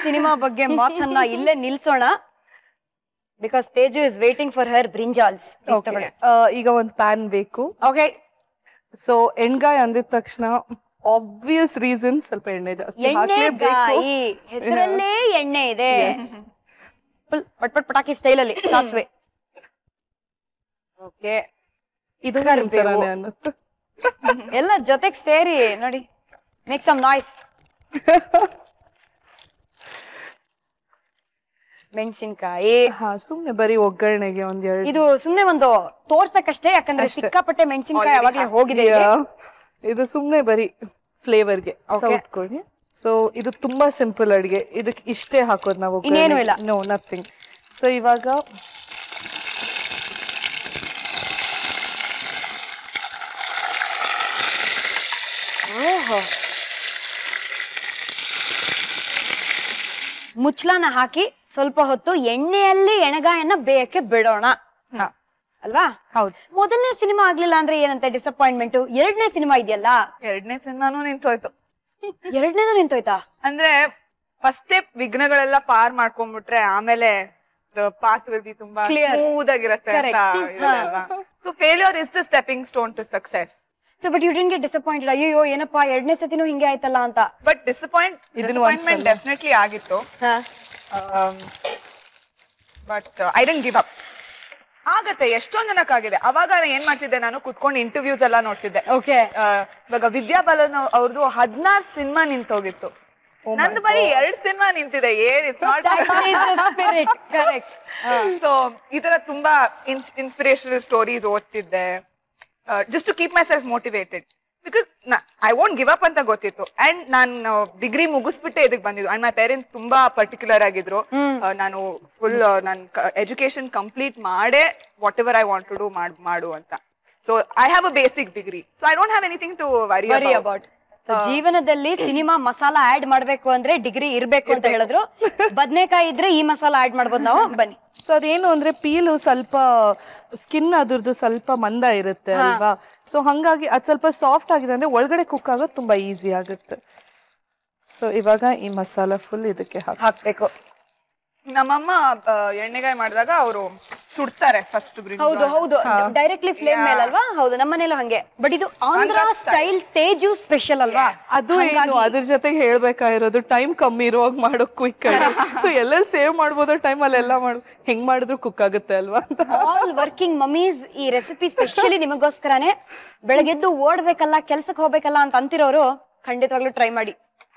Cinema ಬಗ್ಗೆ ಮಾತನ್ನ ಇಲ್ಲೇ ನಿಲ್ಸೋಣ. Because Teju is waiting for her brinjals. ಈಗ ಒಂದು ಪ್ಯಾನ್ ಬೇಕು. ಓಕೆ, ಸೊ ಎಣ್ಗಾಯಿ ಅಂದಿದ ತಕ್ಷಣ ಆಬ್ವಿಯಸ್ ರೀಸನ್ ಸ್ವಲ್ಪ ಎಣ್ಣೆ ಜಾಸ್ತಿ ಹಾಕ್ಲೇಬೇಕು. ಹೆಸರಲ್ಲೇ ಎಣ್ಣೆ ಇದೆ. ಪಟ್ ಪಟ್ ಪಟಾಕಿ ಸ್ಟೈಲ್ ಅಲ್ಲಿ ಸಾಸಿವೆ. ಓಕೆ, ಇದು ಅನ್ನತ್ತೆ ಎಲ್ಲ ಜೊತೆಗೆ ಸೇರಿ ನೋಡಿ. Make some noise. ಮೆಣಸಿನ್ಕಾಯಿ. ಸುಮ್ನೆ ಬರೀ ಒಗ್ಗರಣೆಗೆ ಒಂದೆರಡು. ಇದು ಸುಮ್ನೆ ಒಂದು ತೋರ್ಸಕ್ಕಷ್ಟೇ, ಯಾಕಂದ್ರೆ ಸಿಕ್ಕಾಪಟ್ಟೆ ಮೆಣಸಿನ್ಕಾಯಿ ಅವಾಗಲೇ ಹೋಗಿದೆ. ಇದು ಸುಮ್ನೆ ಬರೀ ಫ್ಲೇವರ್ಗೆ ಇಟ್ಕೊಳ್ಳಿ. ಸೊ ಇದು ತುಂಬಾ ಸಿಂಪಲ್ ಅಡಿಗೆ. ಇದಕ್ಕೆ ಇಷ್ಟೇ ಹಾಕೋದು ನಾವು, ಇನ್ನೇನು ಇಲ್ಲ. No nothing. ಸೊ ಇವಾಗ ಮುಚ್ಚಳನ ಹಾಕಿ ಸ್ವಲ್ಪ ಹೊತ್ತು ಎಣ್ಣೆಯಲ್ಲಿ ಎಣಗಾಯನ್ನ ಬೇಯಕ್ಕೆ ಬಿಡೋಣ ಅಲ್ವಾ? ಹೌದು. ಮೊದಲನೇ ಸಿನಿಮಾ ಆಗ್ಲಿಲ್ಲ ಅಂದ್ರೆ ಏನಂತ ಡಿಸಪಾಯಿಂಟ್ಮೆಂಟ್. ಎರಡನೇ ಸಿನಿಮಾ ಇದೆಯಲ್ಲ, ಎರಡನೇ ಸಿನಿಮಾನು ನಿಂತೋಯ್ತು. ಎರಡನೇದು ನಿಂತೋಯ್ತಾ? ಅಂದ್ರೆ ಫಸ್ಟ್ ವಿಘ್ನಗಳೆಲ್ಲ ಪಾರ್ ಮಾಡ್ಕೊಂಡ್ಬಿಟ್ರೆ ಆಮೇಲೆ ಪಾತ್ ವಿಲ್ ತುಂಬಾ ಸ್ಮೂತ್ ಆಗಿರುತ್ತೆ ಅಂತ. So failure is the stepping stone to success. So but you didn't get disappointed. ಅಯ್ಯೋ ಏನಪ್ಪಾ ಎರಡನೇ ಸತಿನೂ ಹಿಂಗೆ ಆಯ್ತಲ್ಲ ಅಂತ. ಬಟ್ ಡಿಸಪಾಯಿಂಟ್ಮೆಂಟ್ ಡೆಫಿನೆಟ್ಲಿ ಆಗಿತ್ತು. But I didn't give up. ಆಗತ್ತೆ, ಎಷ್ಟೊಂದ್ ಜನಕ್ಕಾಗಿದೆ. ಅವಾಗ ಏನ್ ಮಾಡ್ತಿದ್ದೆ, ನಾನು ಕುತ್ಕೊಂಡು ಇಂಟರ್ವ್ಯೂಸ್ ಎಲ್ಲ ನೋಡ್ತಿದ್ದೆ. ಓಕೆ, ಇವಾಗ ವಿದ್ಯಾಬಾಲನ್ ಅವ್ರದ್ದು 16 ಸಿನಿಮಾ ನಿಂತೋಗಿತ್ತು. ನಂದು ಬರೀ 2 ಸಿನಿಮಾ ನಿಂತಿದೆ. ಸೊ ಈ ತರ ತುಂಬಾ ಇನ್ಸ್ಪಿರೇಷನಲ್ ಸ್ಟೋರೀಸ್ ಓದ್ತಿದ್ದೆ, just to keep myself motivated. Because I won't give up ಅಂತ ಗೊತ್ತಿತ್ತು. ಅಂಡ್ ನಾನು ಡಿಗ್ರಿ ಮುಗಿಸ್ಬಿಟ್ಟೆ ಇದಕ್ ಬಂದಿದ್ದು. ಅಂಡ್ ಮೈ ಪೇರೆಂಟ್ಸ್ ತುಂಬಾ ಪರ್ಟಿಕ್ಯುಲರ್ ಆಗಿದ್ರು. ನಾನು ಫುಲ್ ನನ್ ಎಜುಕೇಶನ್ ಕಂಪ್ಲೀಟ್ ಮಾಡೇ whatever I want to do ಮಾಡು ಅಂತ. So I have a basic degree. So I don't have anything to worry about. ಜೀವನದಲ್ಲಿ ಸಿನಿಮಾ ಮಸಾಲ ಆಡ್ ಮಾಡ್ಬೇಕು ಅಂದ್ರೆ ಡಿಗ್ರಿ ಇರ್ಬೇಕು ಅಂತ ಹೇಳಿದ್ರು. ಬದನೆಕಾಯಿ ಇದ್ರೆ ಈ ಮಸಾಲ ಆಡ್ ಮಾಡ್ಬೋದು ನಾವು. ಬನ್ನಿ. ಸೊ ಅದೇನು ಅಂದ್ರೆ ಪೀಲು ಸ್ವಲ್ಪ ಸ್ಕಿನ್ ಅದ್ರದ್ದು ಸ್ವಲ್ಪ ಮಂದ ಇರುತ್ತೆ ಅಲ್ವಾ? ಸೊ ಹಂಗಾಗಿ ಅದು ಸ್ವಲ್ಪ ಸಾಫ್ಟ್ ಆಗಿದೆ ಅಂದ್ರೆ ಒಳಗಡೆ ಕುಕ್ ಆಗೋದು ತುಂಬಾ ಈಸಿ ಆಗುತ್ತೆ. ಸೊ ಇವಾಗ ಈ ಮಸಾಲ ಫುಲ್ ಇದಕ್ಕೆ ಹಾಕ್ಬೇಕು. ನಮ್ಮಮ್ಮ ಎಣ್ಣೆಗಾಯಿ ಮಾಡಿದಾಗ ಅವರು ಸುಡ್ತಾರೆ ಫಸ್ಟ್. ಹೌದು ಹೌದು, ಡೈರೆಕ್ಟ್ಲಿ ಫ್ಲೇಮ್ ಮೇಲೆ ಅಲ್ವಾ? ಹೌದು, ನಮ್ಮನೇಲೂ ಹಂಗೆ. ಬಟ್ ಇದು ಆಂಧ್ರ ಸ್ಟೈಲ್ ತೇಜು ಸ್ಪೆಷಲ್ ಅಲ್ವಾ? ಅದು ಏನು ಅದ್ರ ಜೊತೆಗೆ ಹೇಳ್ಬೇಕಾಗಿರೋದು ಟೈಮ್ ಕಮ್ಮಿ ಇರುವಾಗ ಮಾಡೋ ಕ್ವಿಕ್ ಆಗಿ. ಸೊ ಎಲ್ಲೆಲ್ಲಿ ಸೇವ್ ಮಾಡ್ಬೋದೋ ಟೈಮ್ ಅಲ್ಲೆಲ್ಲ ಹೆಂಗ್ ಮಾಡಿದ್ರು ಕುಕ್ ಆಗುತ್ತೆ ಅಲ್ವಾ? ಆಲ್ ವರ್ಕಿಂಗ್ ಮಮ್ಮೀಸ್ ಈ ರೆಸಿಪಿ ಸ್ಪೆಷಲಿ ನಿಮಗೋಸ್ಕರನೇ. ಬೆಳಗ್ಗೆದ್ದು ಓಡ್ಬೇಕಲ್ಲ, ಕೆಲ್ಸಕ್ಕೆ ಹೋಗ್ಬೇಕಲ್ಲ ಅಂತ ಅಂತಿರೋರು ಖಂಡಿತವಾಗ್ಲೂ ಟ್ರೈ ಮಾಡಿ.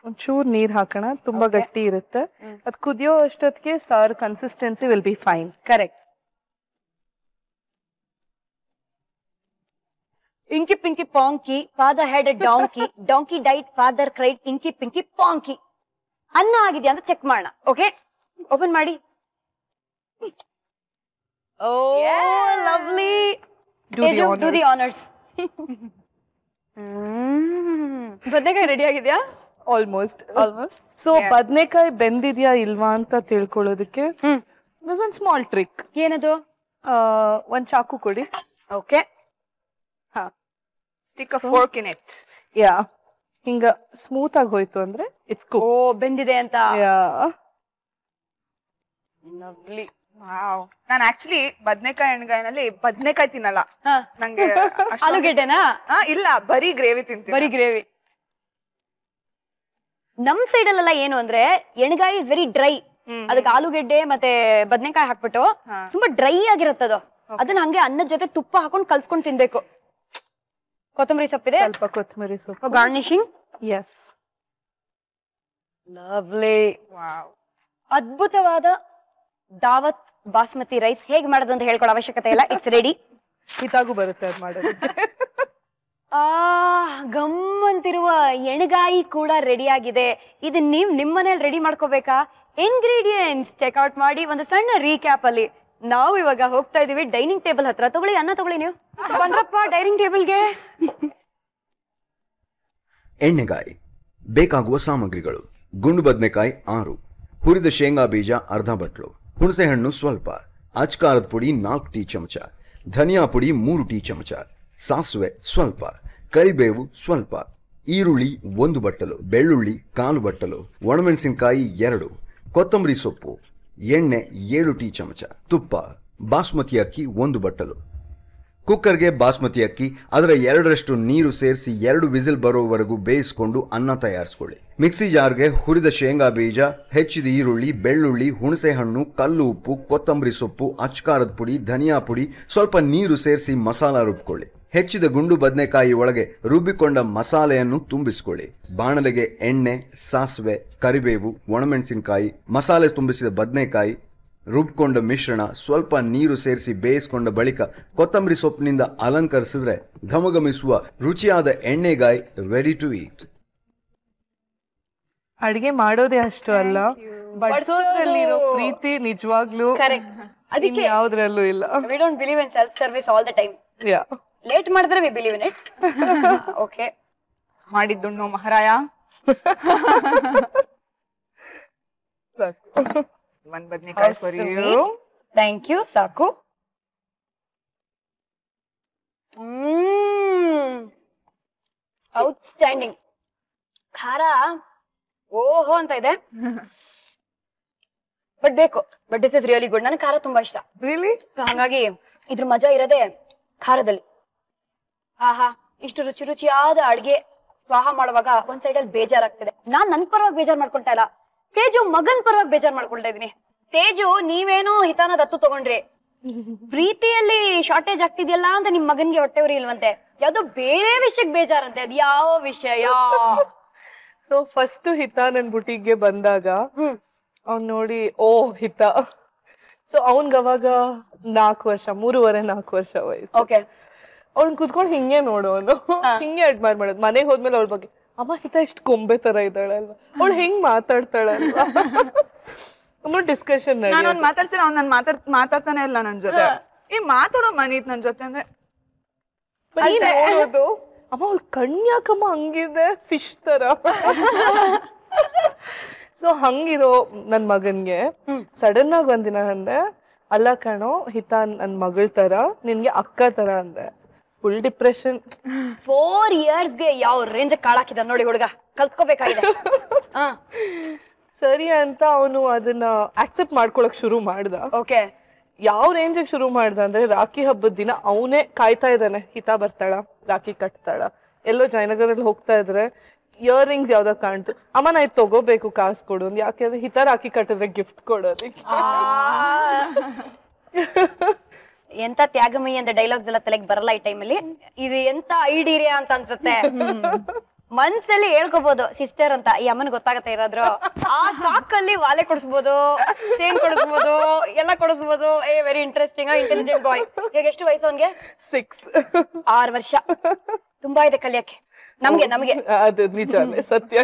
ಒಂಚೂರು ನೀರ್ ಹಾಕೋಣ, ತುಂಬಾ ಗಟ್ಟಿ ಇರುತ್ತೆ. ಅದ್ ಕುದಿಯೋ ಅಷ್ಟೊತ್ತಿಗೆ ಸಾರು consistency will be fine. Correct. Inky pinky ponky, father had a donkey, donkey died, father cried, inky pinky ponky. ಅನ್ನ ಆಗಿದ್ಯಾ ಅಂತ ಚೆಕ್ ಮಾಡೋಣ. ಓಕೆ, ಓಪನ್ ಮಾಡಿ. Oh lovely. Do the honours. ಬದನೆಕಾಯಿ ರೆಡಿ ಆಗಿದ್ಯಾ? ಆಲ್ಮೋಸ್ಟ್. ಸೊ ಬದನೆಕಾಯಿ ಬೆಂದಿದ್ಯಾ ಇಲ್ವಾ ಅಂತ ತಿಳ್ಕೊಳ್ಳೋದಕ್ಕೆ ಒಂದ್ ಸ್ಮಾಲ್ ಟ್ರಿಕ್. ಏನದು? ಒಂದ್ ಚಾಕು ಕೊಡಿ. Okay, stick a fork in it. Yeah, ಹಿಂಗ ಸ್ಮೂತ್ ಆಗಿ ಹೋಯ್ತು ಅಂದ್ರೆ ಇಟ್ಸ್ ಕುಕ್. ಓ ಬೆಂದಿದೆ ಅಂತ. ಲವ್ಲಿ. ವಾವ್. ನಾನು ಆಕ್ಚುಲಿ ಬದನೆಕಾಯಿ ಎಣ್ಗಾಯಿನಲ್ಲಿ ಬದನೆಕಾಯಿ ತಿನ್ನಲ್ಲ. ನಂಗೆ ಆಲೂಗೆಡ್ಡೆನಾ? ಇಲ್ಲ, ಬರೀ ಗ್ರೇವಿ ತಿಂತೀನಿ. ಬರೀ ಗ್ರೇವಿ. ನಮ್ ಸೈಡ್ ಅಲ್ಲೆಲ್ಲ ಏನು ಅಂದ್ರೆ ಎಣ್ಗಾಯಿ ಇಸ್ ವೆರಿ ಡ್ರೈ. ಅದಕ್ಕೆ ಆಲೂಗೆಡ್ಡೆ ಮತ್ತೆ ಬದನೆಕಾಯಿ ಹಾಕ್ಬಿಟ್ಟು ತುಂಬಾ ಡ್ರೈ ಆಗಿರತ್ತದು. ಅದನ್ನ ಹಂಗೆ ಅನ್ನದ ಜೊತೆ ತುಪ್ಪ ಹಾಕೊಂಡು ಕಲ್ಸ್ಕೊಂಡು ತಿನ್ಬೇಕು. ಕೊತ್ತಂಬರಿ ಸೊಪ್ಪಿದೆ, ಸ್ವಲ್ಪ ಕೊತ್ತಂಬರಿ ಸೊಪ್ಪು ಗಾರ್ನಿಶಿಂಗ್. S, lovely. ವಾವ್. ಅದ್ಭುತವಾದ ದಾವತ್ ಬಾಸ್ಮತಿ ರೈಸ್ ಹೇಗ್ ಮಾಡೋದು ಅಂತ ಹೇಳ್ಕೊಡೋ ಅವಶ್ಯಕತೆ ಇಲ್ಲ. It's ready. ಹಿತಾಗೂ ಬರುತ್ತೆ ಅದು ಮಾಡೋದಕ್ಕೆ. ಗಮ್ಮಂತಿರುವ ಎಣ್ಗಾಯಿ ಕೂಡ ರೆಡಿ ಆಗಿದೆ. ಇದು ನೀವ್ ನಿಮ್ಮನೇಲಿ ರೆಡಿ ಮಾಡ್ಕೋಬೇಕಾ? ಇಂಗ್ರೀಡಿಯೆಂಟ್ಸ್ ಚೆಕ್ಔಟ್ ಮಾಡಿ ಒಂದು ಸಣ್ಣ ರೀಕ್ಯಾಪ್ ಅಲ್ಲಿ. ನಾವು ಇವಾಗ ಹೋಗ್ತಾ ಇದೀವಿ ಡೈನಿಂಗ್ ಟೇಬಲ್ ಹತ್ರ. ತಗೊಳ್ಳಿ, ಅನ್ನ ತಗೊಳ್ಳಿ. ನೀವು ಬನ್ರಪ್ಪ ಡೈನಿಂಗ್ ಟೇಬಲ್ಗೆ. ಎಣ್ಣೆಗಾಯಿ ಬೇಕಾಗುವ ಸಾಮಗ್ರಿಗಳು: ಗುಂಡು ಬದನೆಕಾಯಿ 6, ಹುರಿದ ಶೇಂಗಾ ಬೀಜ ಅರ್ಧ ಬಟ್ಲು, ಹುಣಸೆಹಣ್ಣು ಸ್ವಲ್ಪ, ಅಚ್ಕಾರದ ಪುಡಿ 4 ಟೀ ಚಮಚ, ಧನಿಯಾ ಪುಡಿ 3 ಟೀ ಚಮಚ, ಸಾಸಿವೆ ಸ್ವಲ್ಪ, ಕರಿಬೇವು ಸ್ವಲ್ಪ, ಈರುಳ್ಳಿ 1 ಬಟ್ಟಲು, ಬೆಳ್ಳುಳ್ಳಿ 1/4 ಬಟ್ಟಲು, ಒಣಮೆಣಸಿನಕಾಯಿ 2, ಕೊತ್ತಂಬರಿ ಸೊಪ್ಪು, ಎಣ್ಣೆ 7 ಟೀ ಚಮಚ, ತುಪ್ಪ, ಬಾಸ್ಮತಿ ಅಕ್ಕಿ 1 ಬಟ್ಟಲು. ಕುಕ್ಕರ್ಗೆ ಬಾಸ್ಮತಿ ಅಕ್ಕಿ, ಅದರ 2ರಷ್ಟು ನೀರು ಸೇರಿಸಿ 2 ವಿಸಿಲ್ ಬರೋವರೆಗೂ ಬೇಯಿಸಿಕೊಂಡು ಅನ್ನ ತಯಾರಿಸ್ಕೊಳ್ಳಿ. ಮಿಕ್ಸಿ ಜಾರ್ಗೆ ಹುರಿದ ಶೇಂಗಾ ಬೀಜ, ಹೆಚ್ಚಿದ ಈರುಳ್ಳಿ, ಬೆಳ್ಳುಳ್ಳಿ, ಹುಣಸೆ ಹಣ್ಣು, ಕಲ್ಲು ಉಪ್ಪು, ಕೊತ್ತಂಬರಿ ಸೊಪ್ಪು, ಅಚ್ಕಾರದ ಪುಡಿ, ಧನಿಯಾ ಪುಡಿ, ಸ್ವಲ್ಪ ನೀರು ಸೇರಿಸಿ ಮಸಾಲ ರುಬ್ಕೊಳ್ಳಿ. ಹೆಚ್ಚಿದ ಗುಂಡು ಬದನೆಕಾಯಿ ಒಳಗೆ ರುಬ್ಬಿಕೊಂಡ ಮಸಾಲೆಯನ್ನು ತುಂಬಿಸಿಕೊಳ್ಳಿ. ಬಾಣಲೆಗೆ ಎಣ್ಣೆ, ಸಾಸಿವೆ, ಕರಿಬೇವು, ಒಣಮೆಣಸಿನಕಾಯಿ, ಮಸಾಲೆ ತುಂಬಿಸಿದ ಬದನೆಕಾಯಿ, ರುಬ್ಕೊಂಡ ಮಿಶ್ರಣ, ಸ್ವಲ್ಪ ನೀರು ಸೇರಿಸಿ ಬೇಯಿಸಿಕೊಂಡ ಬಳಿಕ ಕೊತ್ತಂಬರಿ ಸೊಪ್ಪಿನಿಂದ ಅಲಂಕರಿಸಿದ್ರೆ ಘಮಘಮಿಸುವ ರುಚಿಯಾದ ಎಣ್ಣೆಗಾಯಿ ರೆಡಿ ಟು ಈಟ್. ಅಡಿಗೆ ಮಾಡೋದೇ ಅಷ್ಟು ಅಲ್ಲ, ಬಡಿಸೋದ್ರಲ್ಲಿರೋ ಪ್ರೀತಿ ನಿಜವಾಗ್ಲೂ ಅದಕ್ಕೆ ಯಾವ್ದ್ರಲ್ಲೂ ಇಲ್ಲ. We don't believe in self service all the time. Late ಮಾಡಿದ್ರೆ we believe in it. Okay, ಮಾಡಿದ್ದುಣ್ಣು ಮಹಾರಾಯ. ಒಂದ್ ಬದ್ನೆಕಾಯಿ ಫಾರ್ ಯು. Thank you. ಸಾಕು. ಔಟ್ಸ್ಟ್ಯಾಂಡಿಂಗ್. ಖಾರ ಓಹೋ ಅಂತ ಇದೆ, ಬಟ್ ಬೇಕು. But this is really good. ನನಗೆ ಖಾರ ತುಂಬಾ ಇಷ್ಟ. ರಿಯಲಿ? ಹಾಗಾಗಿ ಇದ್ರ ಮಜಾ ಇರೋದೇ ಖಾರದಲ್ಲಿ. ಆಹಾ, ಇಷ್ಟು ರುಚಿ ರುಚಿಯಾದ ಅಡ್ಗೆ ಸ್ವಾಹ ಮಾಡುವಾಗ ಒಂದ್ ಸೈಡ್ ಅಲ್ಲಿ ಬೇಜಾರಾಗ್ತಿದೆ. ನಾನ್ ನನ್ ಪರವಾಗಿ ಬೇಜಾರ್ ಮಾಡ್ಕೊಳ್ತಾ ಇಲ್ಲ, ತೇಜು ಮಗನ್ ಪರವಾಗಿ ಬೇಜಾರ್ ಮಾಡ್ಕೊಳ್ತಾ ಇದೀನಿ. ತೇಜು, ನೀವೇನೋ ಹಿತಾನ ದತ್ತು ತಗೊಂಡ್ರಿ, ಪ್ರೀತಿಯಲ್ಲಿ ಶಾರ್ಟೇಜ್ ಆಗ್ತಿದ್ಯಲ್ಲ ಅಂತ ನಿಮ್ ಮಗನ್ಗೆ ಹೊಟ್ಟೆವ್ರಿ ಇಲ್ವಂತೆ. ಯಾವ್ದೋ ಬೇರೆ ವಿಷಯಕ್ಕೆ ಬೇಜಾರಂತೆ. ಅದ್ ಯಾವ ವಿಷಯ? ಸೊ ಫಸ್ಟ್ ಹಿತ ನನ್ ಬುಟಿಗೆ ಬಂದಾಗ ಅವ್ನ್ ನೋಡಿ ಓ ಹಿತ. ಸೊ ಅವನ್ಗ ಅವಾಗ 4 ವರ್ಷ, 3.5-4 ವರ್ಷ ವಯಸ್ಸು. ಓಕೆ. ಅವ್ಳನ್ ಕುತ್ಕೊಂಡು ಹಿಂಗೆ ನೋಡೋನು, ಹಿಂಗೆ ಅಡ್ಮೈರ್ ಮಾಡೋದು. ಮನೆಗೆ ಹೋದ್ಮೇಲೆ ಅವಳ ಬಗ್ಗೆ ಅಮ್ಮ ಹಿತ ಎಷ್ಟು ಕೊಂಬೆ ತರ ಇದ್ದಾಳಲ್ವಾ, ಅವಳು ಹೆಂಗ್ ಮಾತಾಡ್ತಾಳಲ್ವಾ, ಡಿಸ್ಕಷನ್. ನಾನು ಮಾತಾಡ್ತೀನಿ, ಅವ್ನು ಮಾತಾಡ್ತಾನೆ ಇಲ್ಲ ನನ್ ಜೊತೆ. ಈ ಮಾತಾಡೋ ಮನೀತ್ ನನ್ ಜೊತೆ ಅಂದ್ರೆ ನೋಡೋದು. ಅಮ್ಮ ಅವಳು ಕಣ್ಯಾಕಮ್ಮ ಹಂಗಿದೆ, ಫಿಶ್ ತರ. ಸೊ ಹಂಗಿರೋ ನನ್ ಮಗನ್ಗೆ ಸಡನ್ ಆಗಿ ಒಂದಿನ ಅಂದೆ, ಅಲ್ಲ ಕಣೋ ಹಿತ ನನ್ ಮಗಳ ತರ, ನಿನ್ಗೆ ಅಕ್ಕ ತರ ಅಂದೆ. Full depression. 4 yearsಗೆ ಯಾವ ರೇಂಜ್ ಕಾಳಾಕಿದ ನೋಡಿ ಹುಡುಗ, ಕಲ್ತ್ಕೋಬೇಕಾಗಿದೆ. ಸರಿ ಅಂತ ಅವನು ಅದನ್ನ ಆಕ್ಸೆಪ್ಟ್ ಮಾಡ್ಕೊಳಕ್ ಶುರು ಮಾಡ್ದ. ಓಕೆ. ಯಾವ ರೇಂಜಿಗೆ ಶುರು ಮಾಡ್ದ ಅಂದ್ರೆ, ರಾಖಿ ಹಬ್ಬದ ದಿನ ಅವನೇ ಕಾಯ್ತಾ ಇದ್ದಾನೆ, ಹಿತ ಬರ್ತಾಳ, ರಾಖಿ ಕಟ್ತಾಳ. ಎಲ್ಲೋ ಜಯನಗರಲ್ಲಿ ಹೋಗ್ತಾ ಇದ್ರೆ ಇಯರ್ ರಿಂಗ್ಸ್ ಯಾವ್ದಾಗ ಕಾಣ್ತು, ಅಮ್ಮ ನಾ ಇದು ತಗೋಬೇಕು, ಕಾಸು ಕೊಡು. ಯಾಕೆಂದ್ರೆ ಹಿತ ರಾಖಿ ಕಟ್ಟಿದ್ರೆ ಗಿಫ್ಟ್ ಕೊಡೋದಕ್ಕೆ. ಎಂತ ತ್ಯಾಗಮಯಿ ಅಂತ ಡೈಲಾಗ್ಸ್ ಎಲ್ಲ ತಲೆಗೆ ಬರಲ್ಲ ಈ ಟೈಮಲ್ಲಿ. ಇದು ಎಂತ ಐಡಿಯಾ ಅಂತ ಅನ್ಸುತ್ತೆ. ಮನ್ಸಲ್ಲಿ ಹೇಳ್ಕೋಬಹುದು ಸಿಸ್ಟರ್ ಅಂತ, ಈ ಅಮ್ಮನ್ ಗೊತ್ತಾಗತ್ತೆ ಇರೋದ್ರು. ಆ ಸಾಕಲ್ಲಿ ವಾಲೆ ಕೊಡಿಸ್ಬೋದು, ಚೇನ್ ಕೊಡಿಸ್ಬೋದು, ಎಲ್ಲ ಕೊಡಿಸ್ಬೋದು. Very interesting, intelligent boy. ಈಗ ಎಷ್ಟು ವಯಸ್ಸು ಅವನ್ಗೆ? 6 ವರ್ಷ. ತುಂಬಾ ಇದೆ ಕಲಿಯಕ್ಕೆ ನಮ್ಗೆ. ಅದು ನಿಜಾನೇ, ಸತ್ಯ.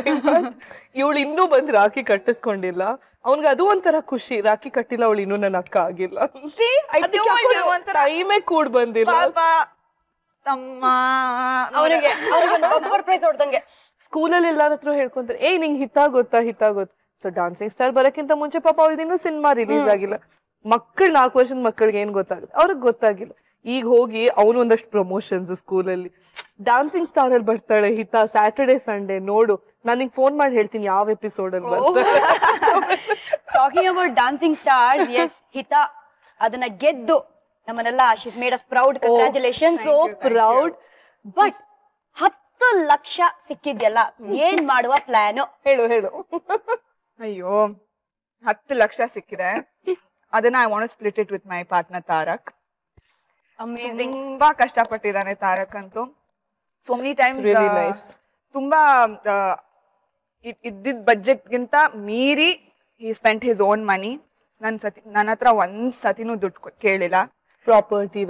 ಇವಳು ಇನ್ನೂ ಬಂದ್ ರಾಖಿ ಕಟ್ಟಿಸ್ಕೊಂಡಿಲ್ಲ. ಅವ್ನ್ಗೆ ಅದು ಒಂಥರ ಖುಷಿ, ರಾಖಿ ಕಟ್ಟಿಲ್ಲ ಅವಳು ಇನ್ನೂ ನನ್ನ ಅಕ್ಕ ಆಗಿಲ್ಲ. ಟೈಮೇ ಕೂಡ್ ಬಂದಿಲ್ಲ. ಅವನಿಗೆ ಪ್ರೈಸ್ ಹೊಡ್ದಂಗೆ. ಸ್ಕೂಲಲ್ಲಿ ಎಲ್ಲಾರ ಹತ್ರ ಹೇಳ್ಕೊಂತಾರೆ, ಏಯ್ ನಿಂಗೆ ಹಿತ ಗೊತ್ತಾ. ಸೊ ಡಾನ್ಸಿಂಗ್ ಸ್ಟಾರ್ ಬರಕ್ಕಿಂತ ಮುಂಚೆ ಪಾಪ ಅವಳದಿನ್ನೂ ಸಿನಿಮಾ ರಿಲೀಸ್ ಆಗಿಲ್ಲ. ಮಕ್ಕಳು 4 ವರ್ಷದ ಮಕ್ಕಳಿಗೆ ಏನ್ ಗೊತ್ತಾಗುತ್ತೆ, ಅವ್ರಿಗೆ ಗೊತ್ತಾಗಿಲ್ಲ. ಈಗ ಹೋಗಿ ಅವನು ಒಂದಷ್ಟು ಪ್ರಮೋಷನ್ಸ್ ಸ್ಕೂಲಲ್ಲಿ, ಡಾನ್ಸಿಂಗ್ ಸ್ಟಾರ್ ಅಲ್ಲಿ ಬರ್ತಾಳೆ ಹಿತ, ಸ್ಯಾಟರ್ಡೆ ಸಂಡೇ ನೋಡು, ನನಗೆ ಫೋನ್ ಮಾಡಿ ಹೇಳ್ತೀನಿ ಯಾವ ಎಪಿಸೋಡ್ ಅಲ್ಲಿ ಬರ್ತಾಳೆ. Talking about dancing star, yes Hita ಅದನ್ನ ಗೆದ್ದು ನಮ್ಮನ್ನೆಲ್ಲ she made us proud. Congratulation, so proud. But 10 lakh ಸಿಕ್ಕಿದ್ಯಲ್ಲ, ಏನ್ ಮಾಡುವ ಪ್ಲಾನ್ ಹೇಳು. ಅಯ್ಯೋ, 10 ಲಕ್ಷ ಸಿಕ್ಕಿದೆ. ಅದನ್ನ I want to split it with my partner Tarak. Amazing. ತುಂಬಾ ಕಷ್ಟಪಟ್ಟಿದ್ದಾನೆ ತಾರಕ್ ಅಂತೂ. ಸೋ ಮೆನಿ ಟೈಮ್ಸ್ ತುಂಬಾ ಇದ್ದಿದ್ ಬಜೆಟ್ ಗಿಂತ ಮೀರಿ ಹಿ ಸ್ಪೆಂಟ್ ಹಿಸ್ ಓನ್ ಮನಿ. ನನ್ನ ಹತ್ರ ಒಂದ್ ಸತಿನೂ ದುಡ್ಡು ಕೇಳಿಲ್ಲ. ಪ್ರಾಪರ್ಟಿ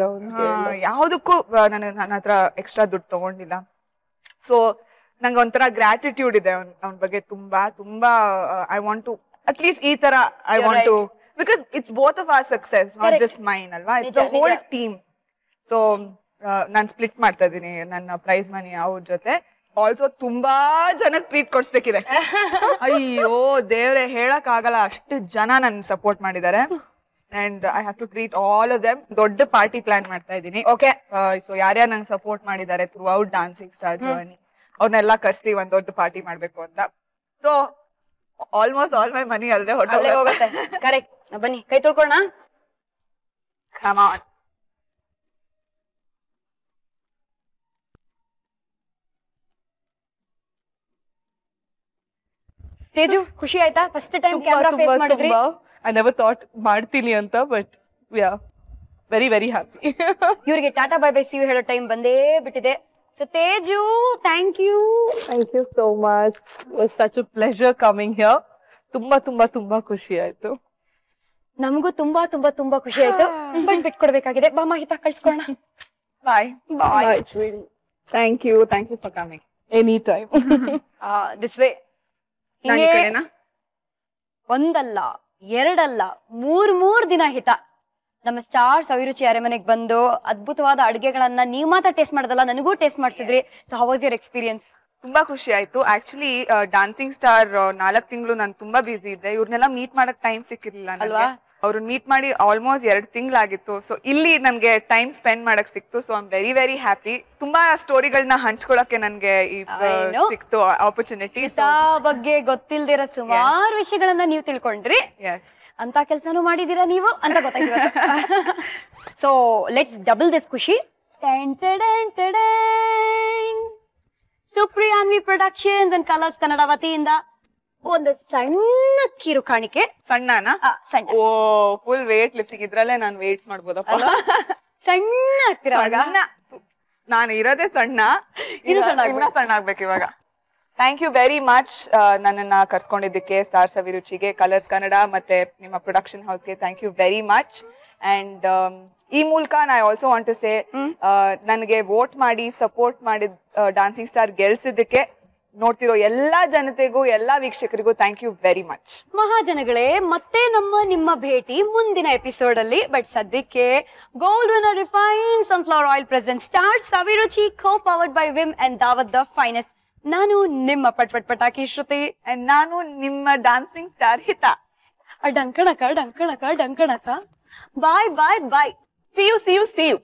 ಯಾವ್ದಕ್ಕೂ ನನ್ನ ಹತ್ರ ಎಕ್ಸ್ಟ್ರಾ ದುಡ್ಡು ತಗೊಂಡಿಲ್ಲ. ಸೊ ನಂಗೆ ಒಂಥರ ಗ್ರಾಟಿಟ್ಯೂಡ್ ಇದೆ ಅವನ ಬಗ್ಗೆ ತುಂಬಾ ತುಂಬಾ. ಐ ವಾಂಟ್ ಟು ಅಟ್ಲೀಸ್ಟ್ ಈ ತರ I want to, because it's both of our success, not just mine ಅಲ್ವಾ, it's the whole team. So ನಾನು ಸ್ಪ್ಲಿಟ್ ಮಾಡ್ತಾ ಇದೀನಿ ನನ್ನ ಪ್ರೈಸ್ ಮನಿ ಅವ್ರ ಜೊತೆ. ಆಲ್ಸೋ ತುಂಬಾ ಜನಕ್ಕೆ ಟ್ರೀಟ್ ಕೊಡ್ಸ್ಬೇಕಿದೆ. ಅಯ್ಯೋ ದೇವ್ರೆ, ಹೇಳಕ್ ಆಗಲ್ಲ, ಅಷ್ಟು ಜನ ನನ್ ಸಪೋರ್ಟ್ ಮಾಡಿದ್ದಾರೆ. And I have to treat all of them. ದೊಡ್ಡ ಪಾರ್ಟಿ ಪ್ಲಾನ್ ಮಾಡ್ತಾ ಇದ್ದೀನಿ. ಓಕೆ, ಸೊ ಯಾರ್ಯಾರು ನಂಗೆ ಸಪೋರ್ಟ್ ಮಾಡಿದ್ದಾರೆ throughout dancing star journey, ಅವ್ರನ್ನೆಲ್ಲ ಕರ್ಸಿ ಒಂದ್ ದೊಡ್ಡ ಪಾರ್ಟಿ ಮಾಡ್ಬೇಕು ಅಂತ. So almost all my money ಅಲ್ಲದೆ ಅಲ್ಲೇ ಹೋಗುತ್ತೆ ಕರೆಕ್ಟ್. ಬನ್ನಿ ಕೈ ತೊಳ್ಕೊಳ್ಳೋಣ. Come on. ತೇಜು ಖುಷಿ ಆಯ್ತಾ ಫಸ್ಟ್ ಟೈಮ್ ಕ್ಯಾಮೆರಾ ಫೇಸ್ ಮಾಡಿದ್ರಿ? ಐ ನೆವರ್ ಥಾಟ್ ಮಾಡ್ತೀನಿ ಅಂತ, but yeah very very happy. ಇವ್ರಿಗೆ ಟಾಟಾ ಬೈ ಬೈ ಸಿ ಯು ಹೇಳೋ ಟೈಮ್ ಬಂದೇ ಬಿಟ್ಟಿದೆ. So Teju thank you. Thank you so much. It was such a pleasure coming here. ತುಂಬಾ ತುಂಬಾ ತುಂಬಾ ಖುಷಿ ಆಯ್ತು. ನಮಗೂ ತುಂಬಾ ತುಂಬಾ ತುಂಬಾ ಖುಷಿ ಆಯ್ತು. ಬಟ್ ಬಿಟ್ಕೊಡ್ಬೇಕಾಗಿದೆ. ಬಾ ಮಾಹಿತಾ ಕಳ್ಸ್ಕೊಳ್ಳೋಣ. Bye. Bye. Thank you for coming. Any time. This way ನಾನು ಈ ಕಡೆನಾ? ಒಂದಲ್ಲ ಎರಡಲ್ಲ ಮೂರ್ ದಿನ ಹಿತ ನಮ್ಮ ಸ್ಟಾರ್ ಸವಿರುಚಿ ಅರಮನೆಗೆ ಬಂದು ಅದ್ಭುತವಾದ ಅಡುಗೆಗಳನ್ನ ನೀವ್ ಮಾತ್ರ ಟೇಸ್ಟ್ ಮಾಡೋದಲ್ಲ, ನನಗೂ ಟೇಸ್ಟ್ ಮಾಡಿಸಿದ್ರಿ. So how was your experience? ತುಂಬಾ ಖುಷಿ ಆಯ್ತು. ಆಕ್ಚುಲಿ ಡಾನ್ಸಿಂಗ್ ಸ್ಟಾರ್ 4 ತಿಂಗಳು ನಾನು ತುಂಬಾ ಬಿಸಿ ಇದ್ದೆ. ಇವ್ರನ್ನೆಲ್ಲ ಮೀಟ್ ಮಾಡಕ್ ಟೈಮ್ ಸಿಕ್ಕಿರ್ಲಿಲ್ಲ ಅಲ್ವಾ? ಅವ್ರನ್ನ ಮೀಟ್ ಮಾಡಿ ಆಲ್ಮೋಸ್ಟ್ 2 ತಿಂಗಳಾಗಿತ್ತು. ಸೊ ಇಲ್ಲಿ ನನ್ಗೆ ಟೈಮ್ ಸ್ಪೆಂಡ್ ಮಾಡಕ್ ಸಿಕ್ತು. So I am very very happy. ತುಂಬಾ ಸ್ಟೋರಿಗಳನ್ನ ಹಂಚ್ಕೊಳಕ್ಕೆ ನನ್ಗೆ ಸಿಕ್ತು ಆಪರ್ಚುನಿಟಿ. ಬಗ್ಗೆ ಗೊತ್ತಿಲ್ದಿರೋ ಸುಮಾರು ವಿಷಯಗಳನ್ನ ನೀವು ತಿಳ್ಕೊಂಡ್ರಿ. ಅಂತ ಕೆಲಸನೂ ಮಾಡಿದೀರಾ ನೀವು ಅಂತ ಗೊತ್ತಾಯ್ತು. ಸೊ ಲೆಟ್ಸ್ ಡಬಲ್ ದಿಸ್ ಖುಷಿ. Supriyanvi productions and colours Kannada ವತಿಯಿಂದ ಒಂದು ಸಣ್ಣ ಕಿರು ಕಾಣಿಕೆ. ಸಣ್ಣನಾ? ಸಣ್ಣ. ಓ ಫುಲ್ ವೇಟ್ ಲಿಫ್ಟಿಂಗ್ ಇದ್ರಲ್ಲೇ ನಾನು ವೇಟ್ಸ್ ಮಾಡ್ಬೋದಪ್ಪ. ಸಣ್ಣ ಆಗ್ತಿರೋವಾಗ ನಾನು ಇರೋದೇ ಸಣ್ಣ, ಇನ್ನು ಸಣ್ಣ ಆಗ್ಬೇಕು ಇವಾಗ. ಥ್ಯಾಂಕ್ ಯು ವೆರಿ ಮಚ್ ನನ್ನನ್ನ ಕರ್ಸ್ಕೊಂಡಿದ್ದಕ್ಕೆ ಸ್ಟಾರ್ ಸವಿರುಚಿಗೆ, ಕಲರ್ಸ್ ಕನ್ನಡ ಮತ್ತೆ ನಿಮ್ಮ ಪ್ರೊಡಕ್ಷನ್ ಹೌಸ್ಗೆ thank you very much. And ಈ ಮೂಲಕ I also want to say ನನಗೆ ವೋಟ್ ಮಾಡಿ ಸಪೋರ್ಟ್ ಮಾಡಿದ ಡಾನ್ಸಿಂಗ್ ಸ್ಟಾರ್ ಗೆಲ್ಸಿದ್ದಕ್ಕೆ ನೋಡ್ತಿರೋ ಎಲ್ಲಾ ಜನತೆಗೂ ಎಲ್ಲಾ ವೀಕ್ಷಕರಿಗೂ ಥ್ಯಾಂಕ್ ಯು ವೆರಿ ಮಚ್. ಮಹಾಜನಗಳೇ, ಮತ್ತೆ ನಿಮ್ಮ ಭೇಟಿ ಮುಂದಿನ ಎಪಿಸೋಡ್ ಅಲ್ಲಿ. ಬಟ್ ಸದ್ಯಕ್ಕೆ gold winner refine sunflower oil present star Saviruchi co powered by Vim and Daawat the finest. ನಾನು ನಿಮ್ಮ ಪಟಾಕಿ ಶ್ರುತಿ. ಅಂಡ್ ನಾನು ನಿಮ್ಮ ಡಾನ್ಸಿಂಗ್ ಸ್ಟಾರ್ ಹಿತ. ಡಂಕಣಕ ಡಂಕಣಕ ಡಂಕಣಕ. ಬಾಯ್ ಬಾಯ್ ಬಾಯ್. See you.